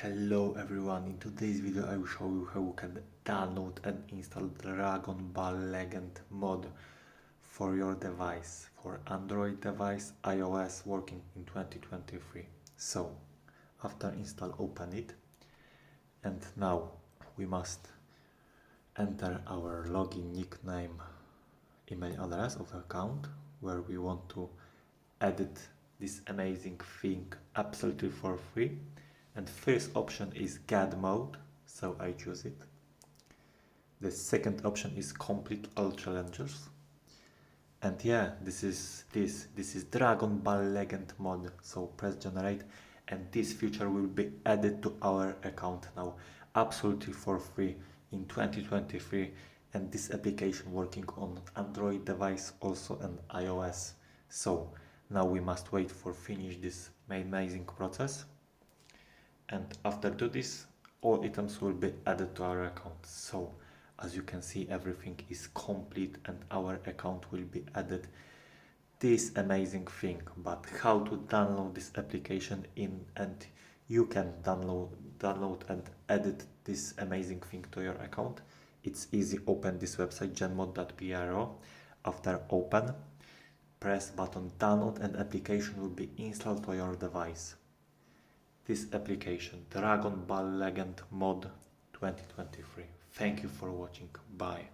Hello everyone, in today's video I will show you how you can download and install Dragon Ball Legend mod for your device, for Android device, iOS working in 2023. So, after install, open it, and now we must enter our login, nickname, email address of account where we want to edit this amazing thing absolutely for free. And first option is GAD mode, so I choose it. The second option is complete all challenges. And yeah, this is Dragon Ball Legend mod. So press generate, and this feature will be added to our account now, absolutely for free in 2023. And this application working on Android device also and iOS. So now we must wait for finish this amazing process. And after do this, all items will be added to our account. So as you can see, everything is complete and our account will be added. This amazing thing, but how to download this application and you can download and edit this amazing thing to your account. It's easy. Open this website genmod.pro. After open, press button download and application will be installed to your device. This application, Dragon Ball Legend Mod 2023. Thank you for watching. Bye.